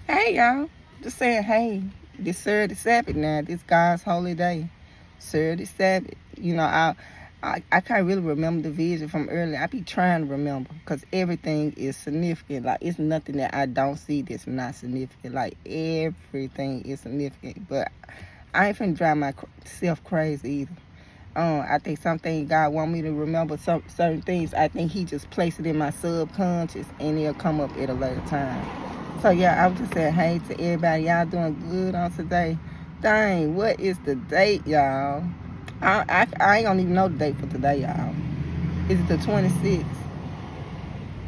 Hey y'all, just saying hey. This Saturday Sabbath now. This God's holy day. Saturday Sabbath. I can't really remember the vision from earlier. I be trying to remember because everything is significant. Like it's nothing that I don't see that's not significant. Like everything is significant. But I ain't finna drive myself crazy either. I think something God want me to remember some certain things. I think He just placed it in my subconscious, and it'll come up at a later time. So yeah, I was just saying hey to everybody. Y'all doing good on today? Dang, what is the date, y'all? I ain't gonna even know the date for today, y'all. Is it the 26th?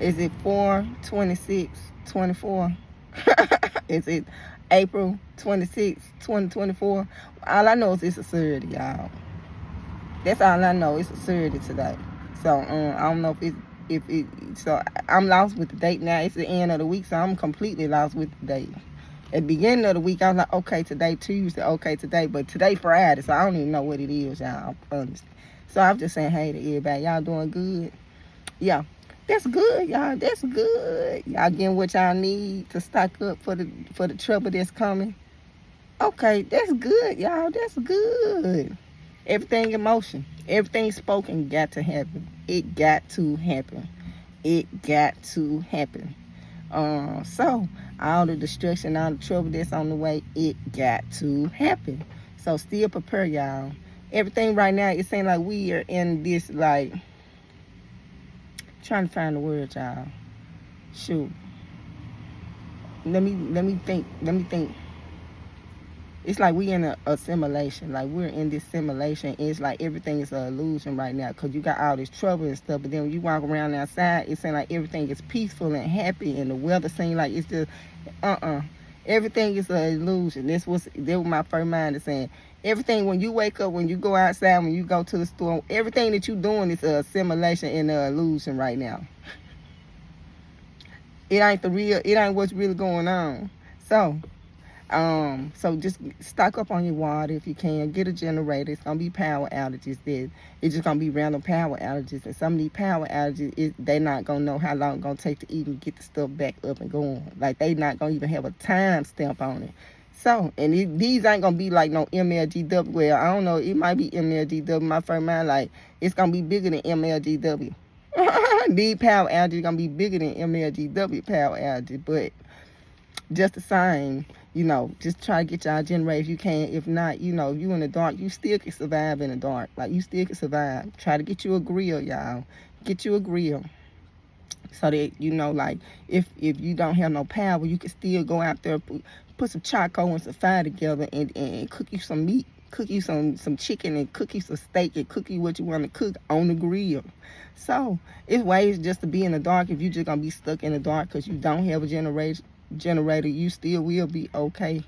Is it 4/26, 24? Is it April 26, 2024? All I know is it's a Saturday, y'all. That's all I know. It's a Saturday today. So I don't know if it so I'm lost with the date now. It's the end of the week, so I'm completely lost with the date. At the beginning of the week, I was like, okay, today Tuesday, okay, today, but today Friday, so I don't even know what it is, y'all. Honestly. So I'm just saying, hey to everybody, y'all doing good? Yeah, that's good, y'all. That's good. Y'all getting what y'all need to stock up for the trouble that's coming. Okay, that's good, y'all. That's good. Everything in motion, everything spoken got to happen. It got to happen. It got to happen. So all the destruction, all the trouble that's on the way, it got to happen. So still prepare, y'all. Everything right now, it seems like we are in this like trying to find the words, y'all. Shoot. Let me think. It's like we in a simulation. Like we're in this simulation. It's like everything is an illusion right now because you got all this trouble and stuff. But then when you walk around outside, it seems like everything is peaceful and happy, and the weather seems like it's just everything is an illusion. That was my first mind is saying. Everything when you wake up, when you go outside, when you go to the store, everything that you're doing is a simulation and an illusion right now. It ain't the real. It ain't what's really going on. So just stock up on your water if you can. Get a generator. It's gonna be power outages. It's just gonna be random power outages, and some of these power outages, they're not gonna know how long it's gonna take to even get the stuff back up and going. Like they not gonna even have a time stamp on it. So, and these ain't gonna be like no MLGW. Well, I don't know. It might be MLGW. My first mind, like it's gonna be bigger than MLGW. These power outages gonna be bigger than MLGW power outages, but just the same, just try to get y'all generator if you can. If not, if you in the dark, you still can survive in the dark. Like you still can survive. Try to get you a grill, y'all. Get you a grill. So that like if you don't have no power, you can still go out there, put some charcoal and some fire together and cook you some meat, cook you some chicken, and cook you some steak, and cook you what you want to cook on the grill. So it's ways just to be in the dark. If you just gonna be stuck in the dark because you don't have a generator, you still will be okay.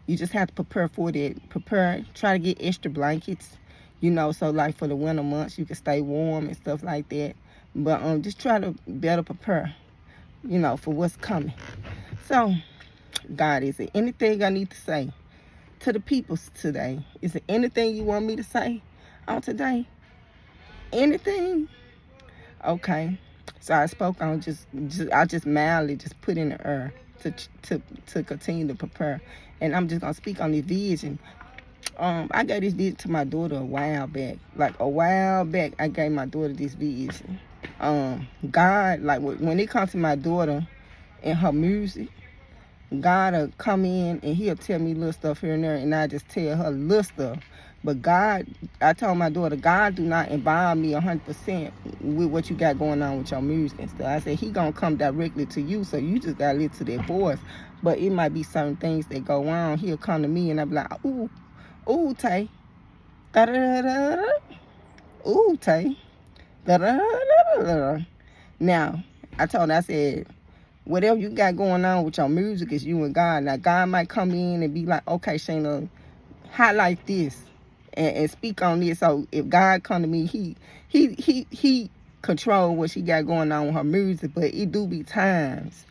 You just have to prepare for that. Try to get extra blankets, so like for the winter months you can stay warm and stuff like that. But just try to better prepare, for what's coming. So, God, is there anything I need to say to the peoples today? Is there anything you want me to say on today? Anything? Okay. So I spoke on I just mildly just put in the air to continue to prepare. And I'm just gonna speak on this vision. I gave this vision to my daughter a while back. Like a while back, I gave my daughter this vision. God, like when it comes to my daughter and her music, God will come in and he'll tell me little stuff here and there, and I just tell her little stuff. But God, I told my daughter, God do not involve me 100% with what you got going on with your music and stuff. I said, he going to come directly to you, so you just got to listen to that voice. But it might be certain things that go on. He'll come to me and I'll be like, ooh, Tay. Da-da-da-da-da. Ooh, Tay. Da-da-da-da-da. Now, I said, whatever you got going on with your music is you and God. Now, God might come in and be like, okay, Shayna, highlight this and speak on this. So if God come to me, he control what she got going on with her music, but it do be times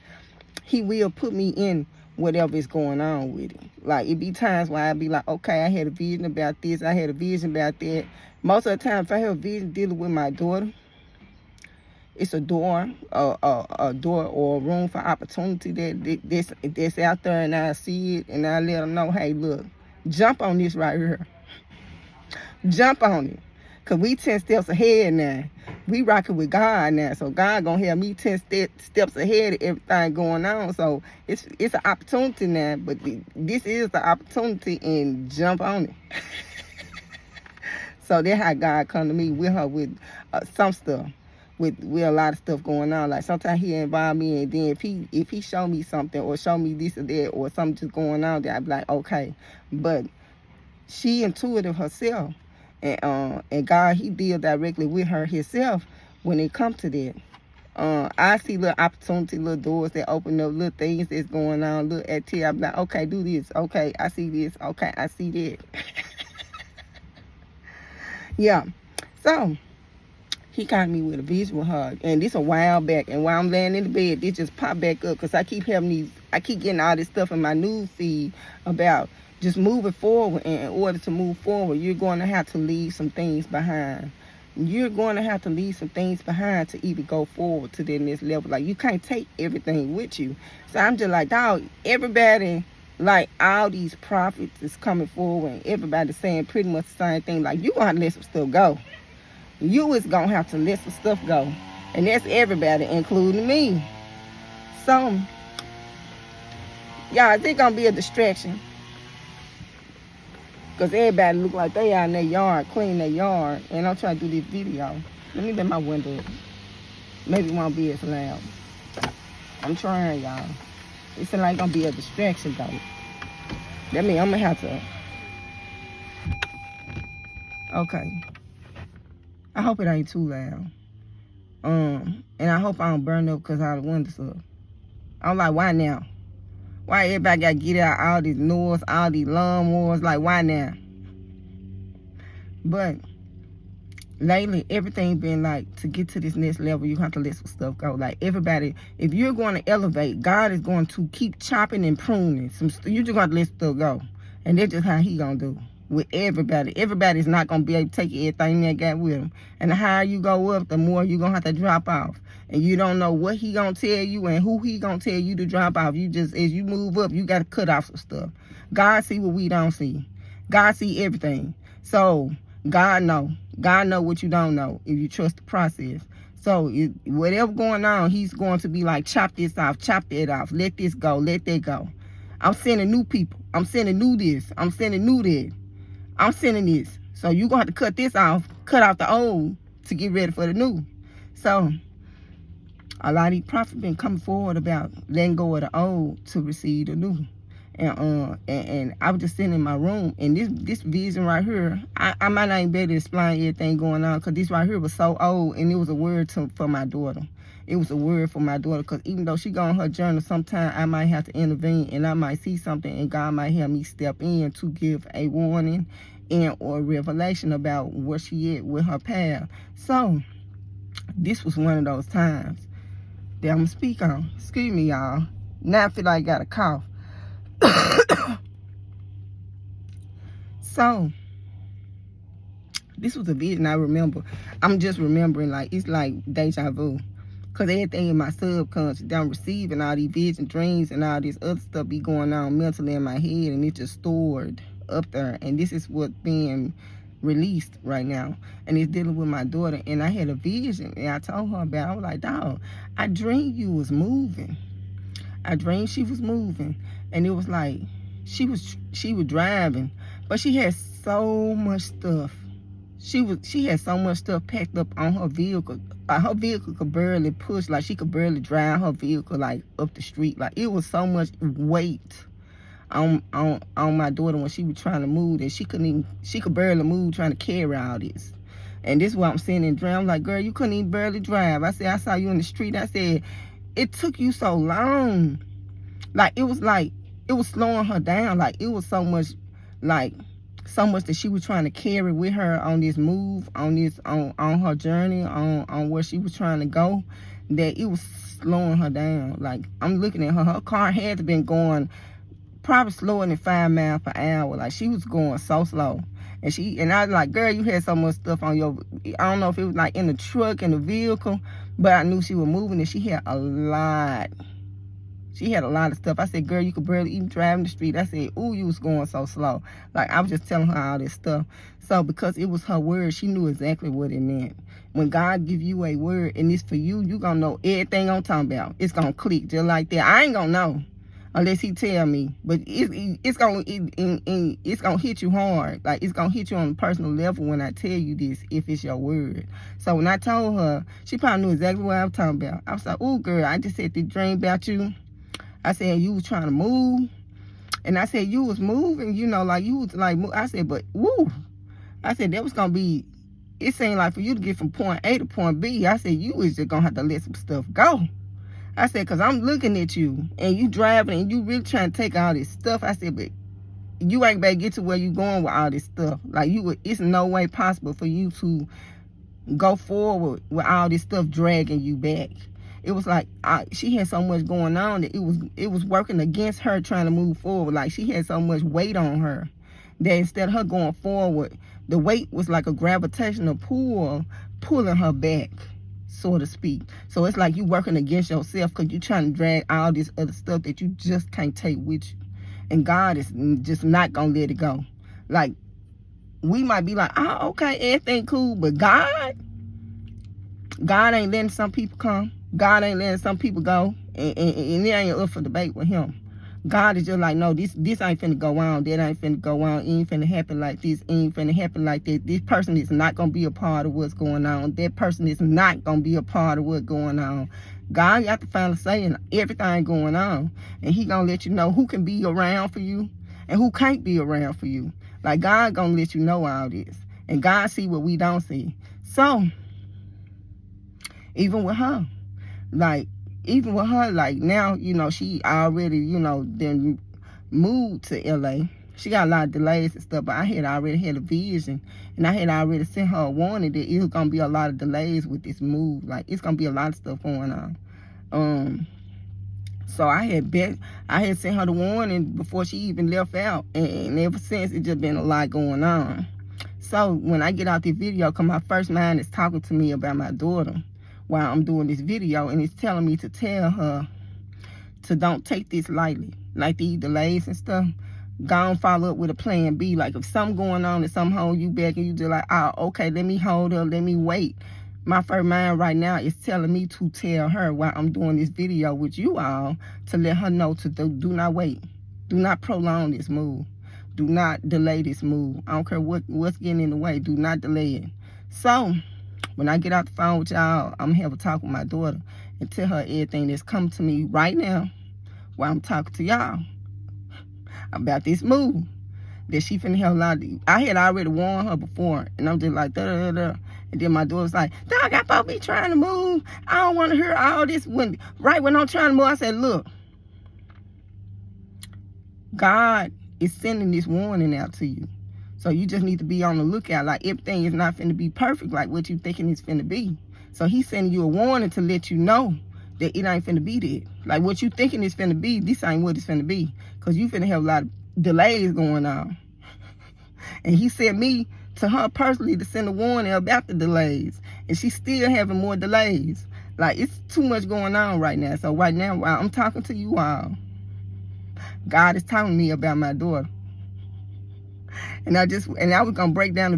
he will put me in whatever is going on with it. Like it be times where I be like, okay, I had a vision about this, I had a vision about that. Most of the time, if I have a vision dealing with my daughter, it's a door, a door or a room for opportunity that's out there, and I see it, and I let them know, hey, look, jump on this right here. Jump on it. Because we 10 steps ahead now. We rocking with God now. So God going to have me 10 steps ahead of everything going on. So it's an opportunity now. But this is the opportunity, and jump on it. So that's how God come to me with her with some stuff. With a lot of stuff going on. Like sometimes he involve me, and then if he show me something or show me this or that or something just going on there, I be like, okay. But she intuitive herself. And God, he deal directly with her himself when it comes to that. I see little opportunity, little doors that open up, little things that's going on, little activity. I'm like, okay, do this. Okay, I see this. Okay, I see that. Yeah. So he caught me with a visual hug, and this a while back. And while I'm laying in the bed, this just popped back up because I keep getting all this stuff in my news feed about just moving forward. And in order to move forward, you're going to have to leave some things behind. You're going to have to leave some things behind to even go forward to the next level. Like, you can't take everything with you. So I'm just like, dog, everybody, like all these prophets is coming forward, and everybody saying pretty much the same thing. Like, you going to have to let some stuff go. You is going to have to let some stuff go. And that's everybody, including me. So, y'all, it's going to be a distraction. Because everybody look like they out in their yard, clean their yard. And I'm trying to do this video. Let me let my window up. Maybe it won't be as loud. I'm trying, y'all. It's like going to be a distraction, though. That means I'm going to have to... Okay. I hope it ain't too loud. And I hope I don't burn up because all the windows up. I'm like, why now? Why everybody got to get out all these noise, all these lawnmowers? Like, why now? But lately, everything been like, to get to this next level, you have to let some stuff go. Like, everybody, if you're going to elevate, God is going to keep chopping and pruning. You just got to let stuff go. And that's just how he going to do with everybody. Everybody's not going to be able to take everything they got with them. And the higher you go up, the more you're going to have to drop off. And you don't know what he going to tell you and who he going to tell you to drop off. You just, as you move up, you got to cut off some stuff. God see what we don't see. God see everything. So, God know. God know what you don't know if you trust the process. So, whatever going on, he's going to be like, chop this off, chop that off, let this go, let that go. I'm sending new people. I'm sending new this. I'm sending new that. I'm sending this. So, you're going to have to cut this off, cut off the old to get ready for the new. So, a lot of these prophets been coming forward about letting go of the old to receive the new. And I was just sitting in my room, and this vision right here, I might not even be able to explain everything going on, because this right here was so old, and it was a word for my daughter. It was a word for my daughter, because even though she go on her journey, sometime I might have to intervene, and I might see something, and God might have me step in to give a warning and or revelation about where she at with her path. So, this was one of those times that I'm going to speak on. Excuse me, y'all. Now I feel like I got a cough. So, this was a vision I remember. I'm just remembering, like, it's like deja vu. Because everything in my subconscious, I'm receiving all these vision dreams and all this other stuff be going on mentally in my head, and it's just stored up there. And this is what's being released right now, and it's dealing with my daughter. And I had a vision, and I told her about it. I was like, dog, I dreamed you was moving. I dreamed she was moving, and it was like she was driving, but she had so much stuff. She had so much stuff packed up on her vehicle. Like, her vehicle could barely push. Like, she could barely drive her vehicle like up the street. Like, it was so much weight on my daughter when she was trying to move, and she could barely move trying to carry all this. And this is what I'm saying in dream. I'm like, girl, you couldn't even barely drive. I said, I saw you in the street. I said, it took you so long. Like, it was slowing her down. Like, it was so much that she was trying to carry with her on this move, on her journey, on where she was trying to go, that it was slowing her down. Like, I'm looking at her car had to been going probably slower than 5 miles per hour. Like, she was going so slow. And I was like, girl, you had so much stuff on your, I don't know if it was like in the truck, in the vehicle, but I knew she was moving and she had a lot. She had a lot of stuff. I said, girl, you could barely even drive in the street. I said, ooh, you was going so slow. Like, I was just telling her all this stuff. So because it was her word, she knew exactly what it meant. When God give you a word and it's for you, you going to know everything I'm talking about. It's going to click just like that. I ain't going to know unless he tell me. But it's going to hit you hard. Like, it's going to hit you on a personal level when I tell you this, if it's your word. So when I told her, she probably knew exactly what I was talking about. I was like, ooh, girl, I just had this dream about you. I said, you was trying to move. And I said, you was moving, you know, like you was like, I said, but woo. I said, that was going to be, it seemed like for you to get from point A to point B. I said, you was just going to have to let some stuff go. I said, because I'm looking at you and you driving and you really trying to take all this stuff. I said, but you ain't better get to where you going with all this stuff. Like, it's no way possible for you to go forward with all this stuff dragging you back. It was like she had so much going on that it was working against her trying to move forward. Like, she had so much weight on her that instead of her going forward, the weight was like a gravitational pull pulling her back, so to speak. So it's like you working against yourself because you're trying to drag all this other stuff that you just can't take with you. And God is just not going to let it go. Like, we might be like, oh, okay, everything cool, but God ain't letting some people come. God ain't letting some people go, and it ain't up for debate with him. God is just like, no, this ain't finna go on, that ain't finna go on, it ain't finna happen like this, it ain't finna happen like that. This person is not gonna be a part of what's going on. That person is not gonna be a part of what's going on. God got the final say in everything going on, and he gonna let you know who can be around for you and who can't be around for you. Like, God gonna let you know all this, and God see what we don't see. So, even with her, like now, you know, she already, you know, then moved to LA. She got a lot of delays and stuff, but I had already had a vision, and I had already sent her a warning that it was gonna be a lot of delays with this move. Like, it's gonna be a lot of stuff going on. So I had sent her the warning before she even left out, and ever since it just been a lot going on. So when I get out this video, cause my first mind is talking to me about my daughter while I'm doing this video, and it's telling me to tell her to don't take this lightly, like these delays and stuff. Go and follow up with a plan B. Like, if something going on and something hold you back and you just like, oh, okay, let me hold up, let me wait. My first mind right now is telling me to tell her while I'm doing this video with you all, to let her know to do not wait. Do not prolong this move. Do not delay this move. I don't care what's getting in the way. Do not delay it. So, when I get out the phone with y'all, I'm going to have a talk with my daughter and tell her everything that's come to me right now while I'm talking to y'all about this move that she finna have a lot of. I had already warned her before, and I'm just like, da-da-da-da. And then my daughter was like, dog, I supposed to be trying to move. I don't want to hear all this. Right when I'm trying to move, I said, look, God is sending this warning out to you. So you just need to be on the lookout. Like, everything is not finna be perfect like what you thinking it's finna be. So he's sending you a warning to let you know that it ain't finna be that. Like, what you thinking it's finna be, this ain't what it's finna be. Because you finna have a lot of delays going on. And he sent me to her personally to send a warning about the delays. And she's still having more delays. Like, it's too much going on right now. So right now, while I'm talking to you all, God is telling me about my daughter. And I was going to break down the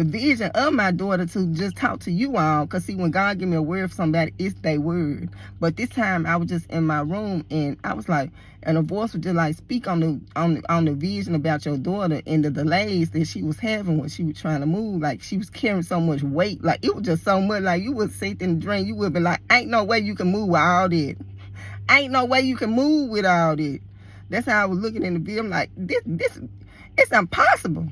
vision of my daughter to just talk to you all. Because, see, when God give me a word for somebody, it's their word. But this time, I was just in my room, and I was like, and a voice was just like, speak on the vision about your daughter and the delays that she was having when she was trying to move. Like, she was carrying so much weight. Like, it was just so much. Like, you would sit in the dream, you would be like, ain't no way you can move with all that. Ain't no way you can move with all that. That's how I was looking in the video. I'm like, this it's impossible.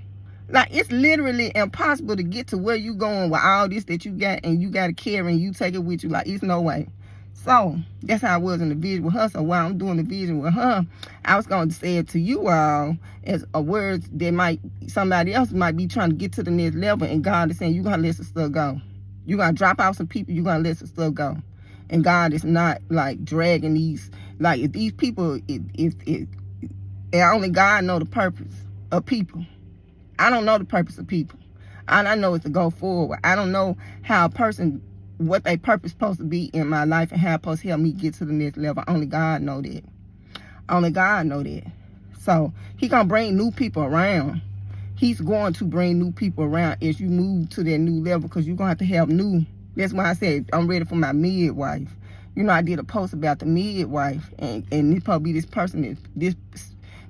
Like, it's literally impossible to get to where you going with all this that you got, and you got to carry and you take it with you. Like, it's no way. So that's how I was in the vision with her. So while I'm doing the vision with her, I was going to say it to you all as a word that somebody else might be trying to get to the next level, and God is saying, you're going to let some stuff go. You're going to drop out some people, you're going to let some stuff go. And God is not like dragging these, like, if these people, if And only God know the purpose of people. I don't know the purpose of people. All I know is to go forward. I don't know how a person, what their purpose supposed to be in my life and how it's supposed to help me get to the next level. Only God know that. Only God know that. So he gonna bring new people around. He's going to bring new people around as you move to that new level, because you're going to have new. That's why I said I'm ready for my midwife. You know, I did a post about the midwife, and it's supposed to be this person, this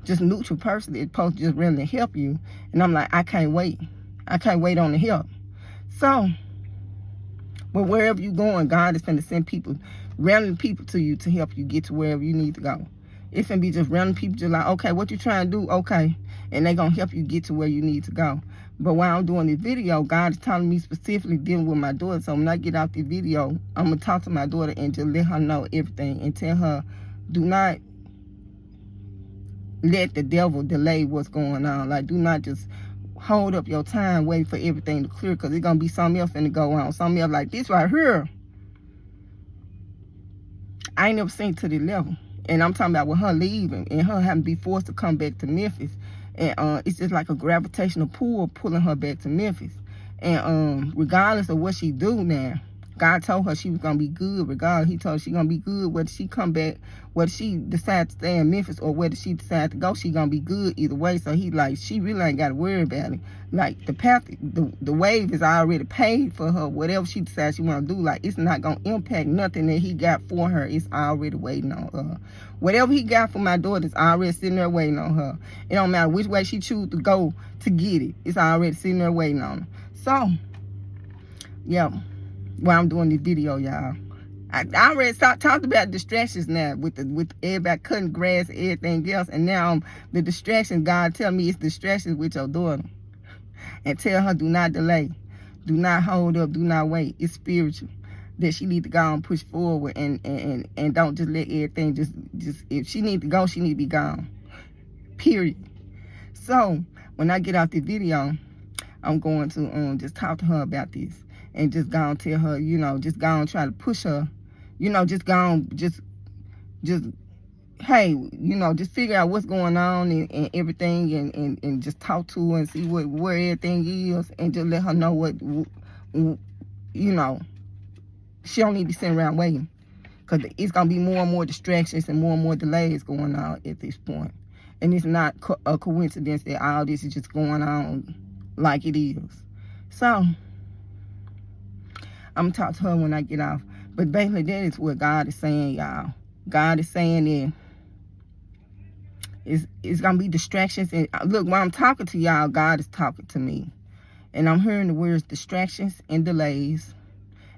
just neutral person that's supposed to just really help you. And I'm like, I can't wait. I can't wait on the help. So, but wherever you're going, God is going to send people, random people to you to help you get to wherever you need to go. It's going to be just random people just like, okay, what you trying to do? Okay. And they're going to help you get to where you need to go. But while I'm doing this video, God is telling me specifically dealing with my daughter. So when I get out this video, I'm going to talk to my daughter and just let her know everything and tell her, do not let the devil delay what's going on. Like, do not just hold up your time waiting for everything to clear, because it's going to be something else finna go on. Something else like this right here. I ain't never seen to the level. And I'm talking about with her leaving and her having to be forced to come back to Memphis. And it's just like a gravitational pull pulling her back to Memphis. And regardless of what she do now, God told her she was going to be good regardless. He told her she going to be good whether she come back, whether she decide to stay in Memphis or whether she decide to go, she going to be good either way. So he like, she really ain't got to worry about it. Like the path, the wave is already paid for her. Whatever she decides she want to do, like it's not going to impact nothing that he got for her. It's already waiting on her. Whatever he got for my daughter is already sitting there waiting on her. It don't matter which way she choose to go to get it. It's already sitting there waiting on her. So, yeah. While I'm doing this video, y'all, I already talked about distractions now with everybody cutting grass and everything else, and now the distraction, God tell me it's distractions with your daughter, and tell her do not delay, do not hold up, do not wait. It's spiritual that she need to go and push forward, and don't just let everything just if she need to go, she need to be gone. Period. So when I get out the video, I'm going to just talk to her about this. And just go and tell her, you know, just go and try to push her, you know, just go and just, hey, you know, just figure out what's going on and everything, and just talk to her and see where everything is, and just let her know what, you know, she don't need to be sitting around waiting, because it's going to be more and more distractions and more delays going on at this point. And it's not a coincidence that all this is just going on like it is. So I'm going to talk to her when I get off. But basically, that is what God is saying, y'all. God is saying that it's going to be distractions. And look, when I'm talking to y'all, God is talking to me. And I'm hearing the words distractions and delays.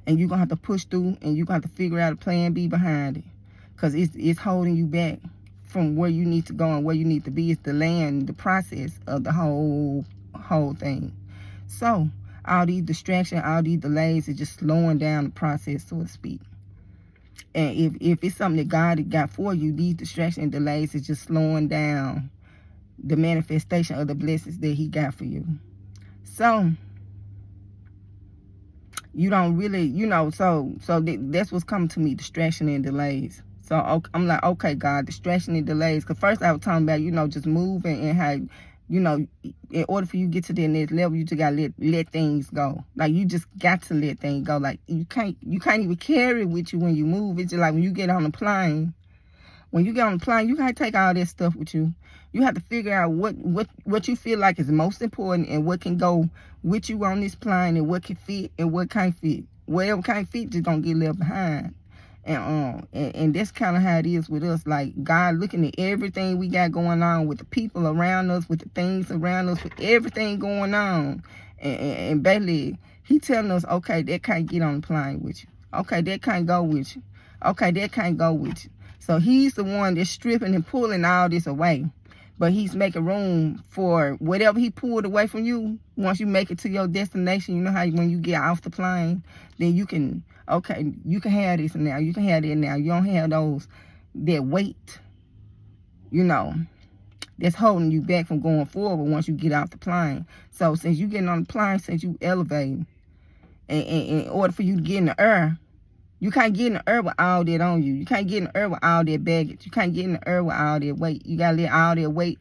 And you're going to have to push through, and you're going to have to figure out a plan B behind it. Because it's holding you back from where you need to go and where you need to be. It's delaying the process of the whole thing. So all these distractions, all these delays is just slowing down the process, so to speak. And if it's something that God got for you, these distractions and delays is just slowing down the manifestation of the blessings that he got for you. So you don't really, you know, so that's what's coming to me, distraction and delays. So I'm like, okay, God, distraction and delays. Because first I was talking about, you know, just moving and how, you know, in order for you to get to the next level, you just got to let things go. Like, you just got to let things go. Like, you can't even carry it with you when you move. It's just like when you get on the plane. When you get on the plane, you can't take all that stuff with you. You have to figure out what you feel like is most important and what can go with you on this plane and what can fit and what can't fit. Whatever can't fit just gonna get left behind. And that's kind of how it is with us. Like, God looking at everything we got going on with the people around us, with the things around us, with everything going on. And basically, he telling us, okay, that can't get on the plane with you. Okay, that can't go with you. Okay, that can't go with you. So he's the one that's stripping and pulling all this away. But he's making room for whatever he pulled away from you. Once you make it to your destination, you know how when you get off the plane, then you can, okay, you can have this now. You can have that now. You don't have that weight, you know, that's holding you back from going forward once you get off the plane. So since you getting on the plane, since you elevating, and in order for you to get in the air, You can't get in the earth with all that on you. You can't get in the earth with all that baggage. You can't get in the earth with all that weight. You gotta let all that weight,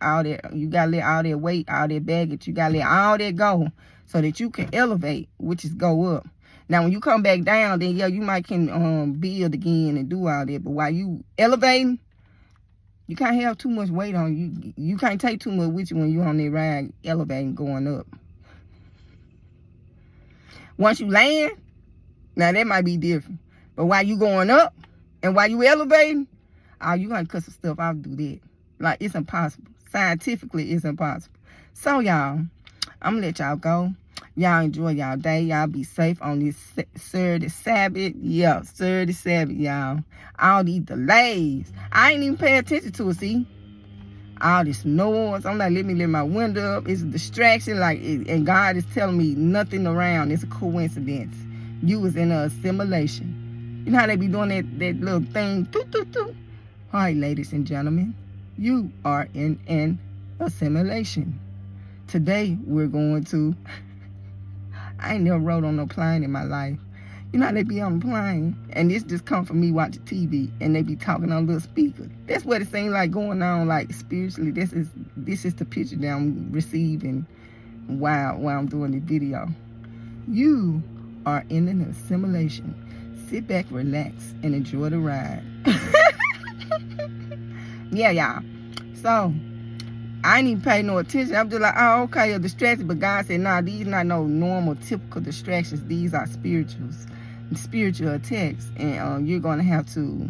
you gotta let all that weight, all that baggage, you gotta let all that go so that you can elevate, which is go up. Now, when you come back down, then yeah, you might can build again and do all that. But while you elevating, you can't have too much weight on you. You can't take too much with you when you're on that ride, elevating, going up. Once you land, now that might be different. But while you going up and while you elevating, you gonna cut some stuff out to do that. Like, it's impossible. Scientifically, it's impossible. So, y'all, I'm gonna let y'all go. Y'all enjoy y'all day. Y'all be safe on this Saturday Sabbath. Yeah, Saturday Sabbath, y'all. All these delays. I ain't even pay attention to it, see? All this noise. I'm like, let me let my window up. It's a distraction. And God is telling me nothing around. It's a coincidence. You was in an assimilation. You know how they be doing that little thing? Toot, toot, toot. All right, ladies and gentlemen. You are in an assimilation. Today, we're going to... I ain't never rode on no plane in my life. You know how they be on the plane, and this just come from me watching TV, and they be talking on little speakers. That's what it seems like going on, like spiritually. This is the picture that I'm receiving while I'm doing the video. You are in an assimilation. Sit back, relax, and enjoy the ride. Yeah, y'all. So, I ain't even pay no attention. I'm just like, oh, okay, you're distracted. But God said, nah, these not no normal, typical distractions. These are spiritual attacks. And you're going to have to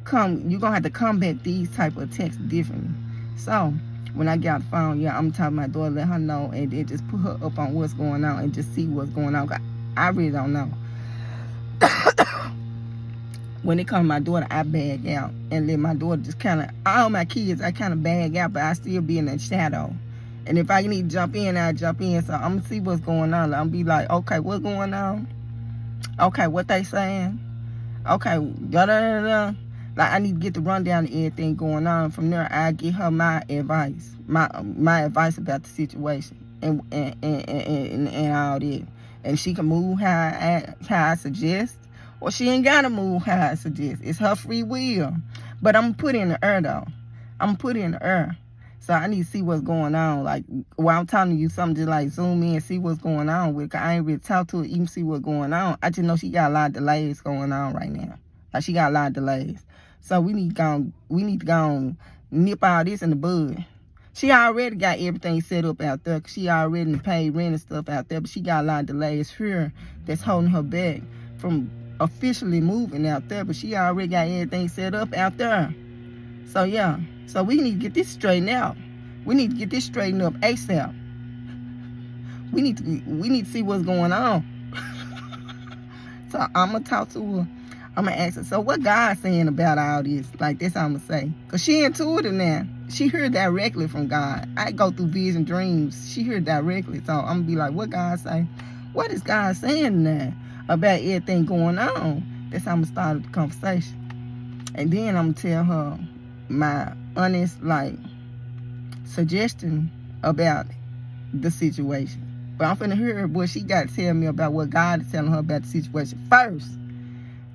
combat these type of attacks differently. So, when I get on the phone, yeah, I'm talking to my daughter, let her know, and then just put her up on what's going on and just see what's going on. I really don't know. When it comes to my daughter, I bag out and let my daughter just kind of, all my kids, I kind of bag out, but I still be in the shadow. And if I need to jump in, I jump in. So I'm going to see what's going on. I'm be like, okay, what's going on? Okay, what they saying? Okay, da-da-da-da. Like, I need to get the rundown of everything going on. From there, I give her my advice, my advice about the situation and all that. And she can move how I suggest. Or she ain't got to move how I suggest. It's her free will. But I'm going to put it in the air, though. I'm going to put it in the air. So I need to see what's going on. Like, while I'm telling you something, just like zoom in and see what's going on with it. Cause I ain't really talk to her, even see what's going on. I just know she got a lot of delays going on right now. Like, she got a lot of delays. So we need to go nip all this in the bud. She already got everything set up out there. Cause she already paid rent and stuff out there. But she got a lot of delays here that's holding her back from officially moving out there, but she already got everything set up out there. So yeah, so we need to get this straightened out. We need to get this straightened up ASAP. We need to see what's going on. So I'm gonna talk to her. I'm gonna ask her, so what God saying about all this? Like, that's what I'm gonna say. Cause she intuitive now. She heard directly from God. I go through vision dreams. She heard directly. So I'm gonna be like, what God say? What is God saying now about everything going on? That's how I'm gonna start the conversation. And then I'm gonna tell her my honest, like, suggestion about the situation. But I'm finna hear what she got to tell me about what God is telling her about the situation first.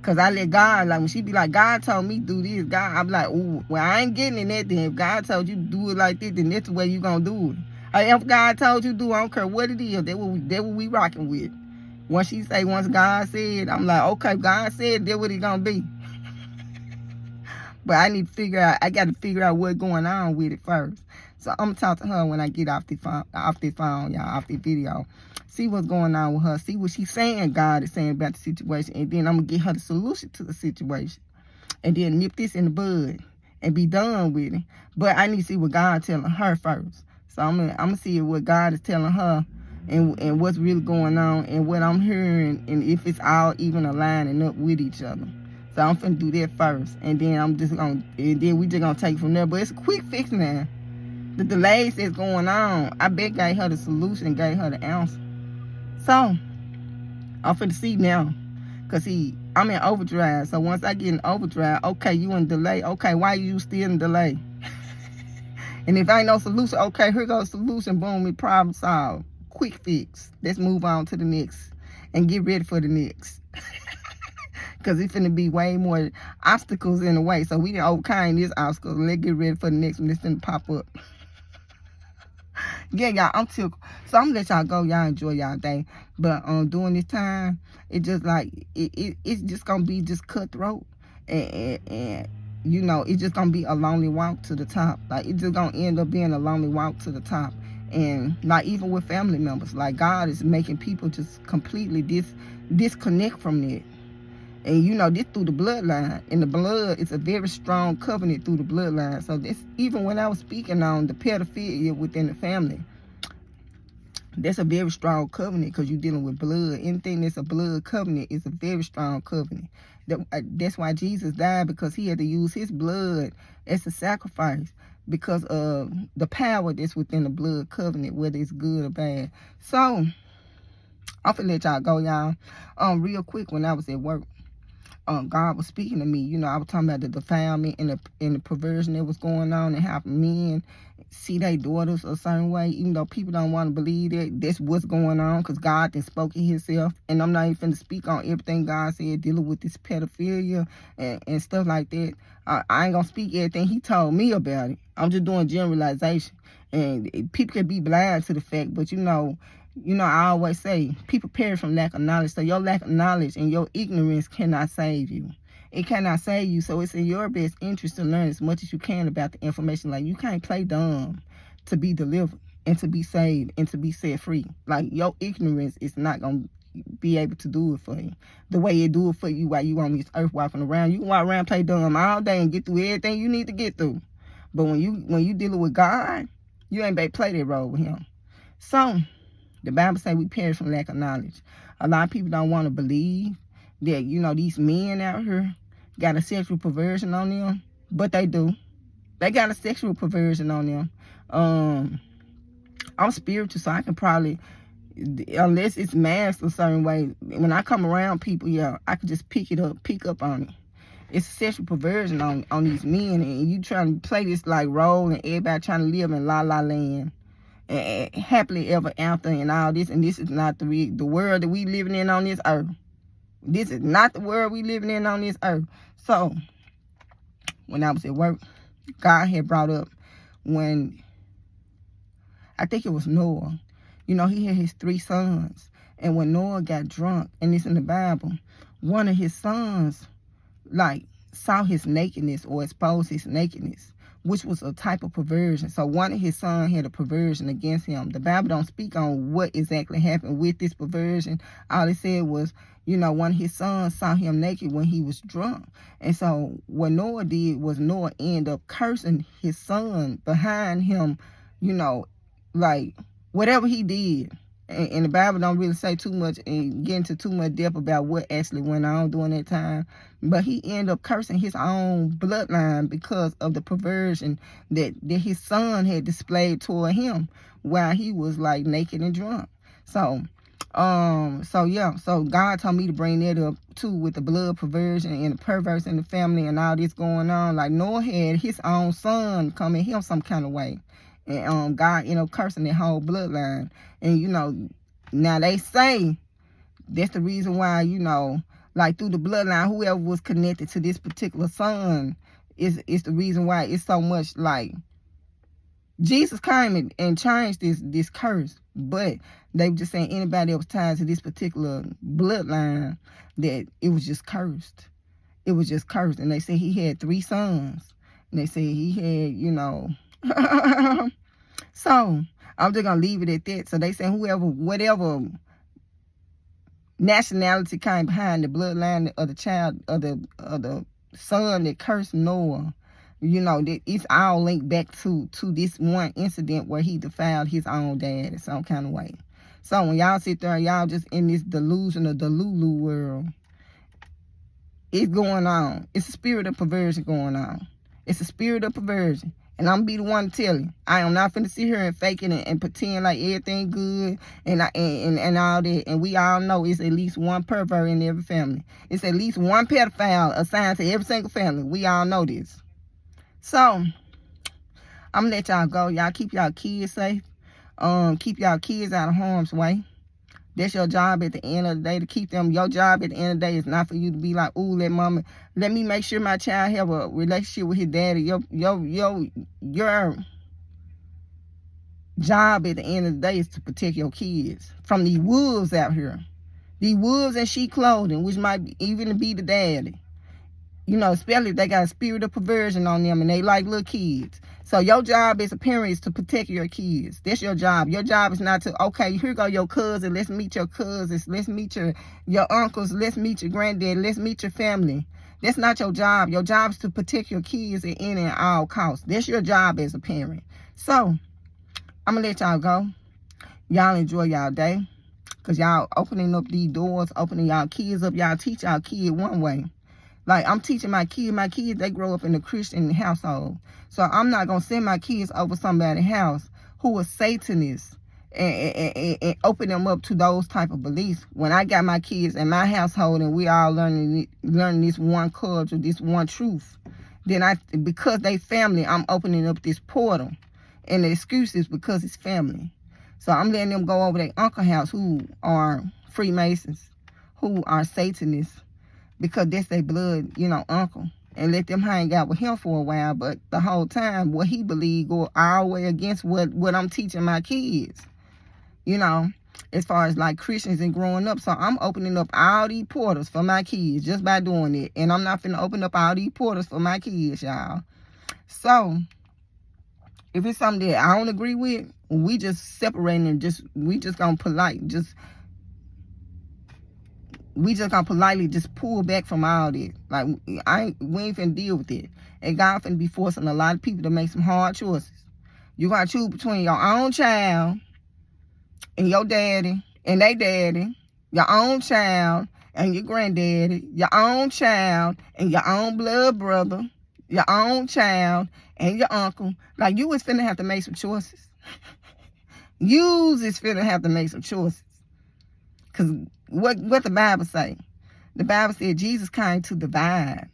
Cause I let God, like, when she be like, God told me do this, God, I'm like, ooh, well, I ain't getting in that then. If God told you to do it like this, then that's the way you gonna do it. If God told you to do it, I don't care what it is, that's what we rocking with. Once God said, I'm like, okay, God said, that's what it's gonna be. But I got to figure out what's going on with it first. So I'm gonna talk to her when I get off the phone, y'all, off the video. See what's going on with her. See what she's saying, God is saying about the situation. And then I'm gonna get her the solution to the situation. And then nip this in the bud and be done with it. But I need to see what God's telling her first. So I'm gonna see what God is telling her and what's really going on and what I'm hearing and if it's all even aligning up with each other. So I'm finna do that first. And then we just gonna take from there. But it's a quick fix now. The delays that's going on, I bet gave her the solution, gave her the answer. So, I'm finna see now. Because I'm in overdrive. So once I get in overdrive, okay, you in delay. Okay, why you still in delay? And if ain't no solution, okay, here goes solution. Boom, we problem solved. Quick fix. Let's move on to the next. And get ready for the next. Because it's finna be way more obstacles in the way. So we didn't overcome this obstacle. Let's get ready for the next one that's finna pop up. Yeah, y'all, I'm tickled. So I'm gonna let y'all go. Y'all enjoy y'all day. But during this time, it just like it's just gonna be just cutthroat, and you know, it's just gonna be a lonely walk to the top. Like it's just gonna end up being a lonely walk to the top. And like even with family members, like God is making people just completely disconnect from that. And you know, this through the bloodline. And the blood is a very strong covenant through the bloodline. So this, even when I was speaking on the pedophilia within the family, that's a very strong covenant because you're dealing with blood. Anything that's a blood covenant is a very strong covenant. That's why Jesus died, because he had to use his blood as a sacrifice because of the power that's within the blood covenant, whether it's good or bad. So I'm finna let y'all go, y'all. Real quick, when I was at work, God was speaking to me. You know, I was talking about the defilement and the perversion that was going on, and how men see their daughters a certain way, even though people don't want to believe that that's what's going on, because God then spoke it himself. And I'm not even finna speak on everything God said dealing with this pedophilia and stuff like that. I ain't gonna speak everything he told me about it. I'm just doing generalization. And people can be blind to the fact, but you know, I always say people perish from lack of knowledge. So your lack of knowledge and your ignorance cannot save you. It cannot save you. So it's in your best interest to learn as much as you can about the information. Like, you can't play dumb to be delivered and to be saved and to be set free. Like, your ignorance is not going to be able to do it for you the way it do it for you while you on this earth walking around. You can walk around, play dumb all day and get through everything you need to get through. But when you dealing with God, you ain't better play that role with him. So the Bible say we perish from lack of knowledge. A lot of people don't want to believe that, you know, these men out here got a sexual perversion on them, but they do. They got a sexual perversion on them. I'm spiritual, so I can probably, unless it's masked a certain way, when I come around people, yeah, I can just pick up on it. It's a sexual perversion on these men, and you trying to play this like role, and everybody trying to live in la la land and happily ever after and all this. And this is not the world that we living in on this earth. This is not the world we living in on this earth. So when I was at work, God had brought up when, I think it was Noah. You know, he had his 3 sons. And when Noah got drunk, and it's in the Bible, one of his sons, like, saw his nakedness or exposed his nakedness, which was a type of perversion. So one of his sons had a perversion against him. The Bible don't speak on what exactly happened with this perversion. All it said was, you know, one of his sons saw him naked when he was drunk. And so what Noah did was Noah ended up cursing his son behind him, you know, like whatever he did. And the Bible don't really say too much and get into too much depth about what actually went on during that time. But he ended up cursing his own bloodline because of the perversion that his son had displayed toward him while he was like naked and drunk. So God told me to bring that up too, with the blood perversion and the perverse in the family and all this going on. Like Noah had his own son come at him some kind of way. And God, you know, cursing that whole bloodline. And, you know, now they say that's the reason why, you know, like through the bloodline, whoever was connected to this particular son is the reason why it's so much like Jesus came and changed this curse. But they were just saying anybody that was tied to this particular bloodline, that it was just cursed. It was just cursed. And they said he had 3 sons. And they said he had, you know... So I'm just gonna leave it at that. So they say whatever nationality came behind the bloodline of the child of the son that cursed Noah, you know, that it's all linked back to this one incident where he defiled his own dad in some kind of way. So when y'all sit there and y'all just in this delusion of the Lulu world, it's going on. It's a spirit of perversion going on. It's a spirit of perversion. And I'm be the one to tell you, I am not finna sit here and fake it and pretend like everything good and all that. And we all know it's at least one pervert in every family. It's at least one pedophile assigned to every single family. We all know this. So I'm gonna let y'all go. Y'all keep y'all kids safe. Keep y'all kids out of harm's way. That's your job at the end of the day, to keep them. Your job at the end of the day is not for you to be like, ooh, let me make sure my child have a relationship with his daddy. Your job at the end of the day is to protect your kids from these wolves out here. These wolves in sheep clothing, which might even be the daddy. You know, especially if they got a spirit of perversion on them and they like little kids. So your job as a parent is to protect your kids. That's your job. Your job is not to, okay, here go your cousin. Let's meet your cousins. Let's meet your uncles. Let's meet your granddad. Let's meet your family. That's not your job. Your job is to protect your kids at any and all costs. That's your job as a parent. So, I'm going to let y'all go. Y'all enjoy y'all day. Because y'all opening up these doors, opening y'all kids up. Y'all teach y'all kid one way. Like, I'm teaching my kids, they grow up in a Christian household. So I'm not going to send my kids over somebody's house who is Satanist and open them up to those type of beliefs. When I got my kids in my household and we all learning this one culture, this one truth, then because they family, I'm opening up this portal. And the excuse is because it's family. So I'm letting them go over their uncle house who are Freemasons, who are Satanists, because that's their blood, uncle. And let them hang out with him for a while. But the whole time, what he believed go all the way against what I'm teaching my kids. As far as like Christians and growing up. So I'm opening up all these portals for my kids just by doing it. And I'm not finna open up all these portals for my kids, y'all. So, if it's something that I don't agree with, we just separating and we just gonna politely just pull back from all this. Like, we ain't finna deal with it. And God finna be forcing a lot of people to make some hard choices. You gotta choose between your own child and your daddy and they daddy, your own child and your granddaddy, your own child and your own blood brother, your own child and your uncle. Like, you was finna have to make some choices. You is finna have to make some choices. Because what the Bible say? The Bible said Jesus came to divide.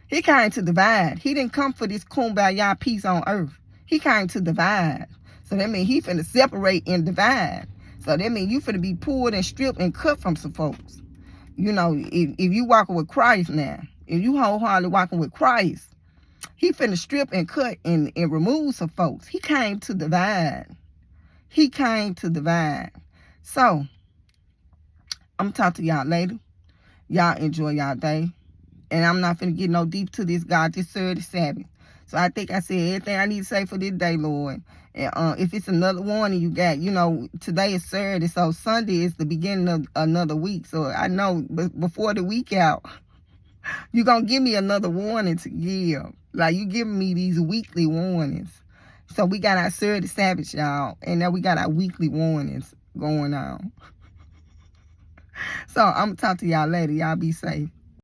He came to divide. He didn't come for this kumbaya peace on earth. He came to divide. So that means he finna separate and divide. So that means you finna be pulled and stripped and cut from some folks. If you walking with Christ now, if you wholeheartedly walking with Christ, he finna strip and cut and remove some folks. He came to divide. He came to divide. So, I'm talk to y'all later. Y'all enjoy y'all day. And I'm not finna get no deep to this, God. This Saturday Sabbath. So I think I said everything I need to say for this day, Lord. And if it's another warning you got, today is Saturday, so Sunday is the beginning of another week. So I know before the week out, you're going to give me another warning to give. Like, you giving me these weekly warnings. So we got our Saturday Sabbath, y'all. And now we got our weekly warnings going on. So I'm going to talk to y'all later. Y'all be safe.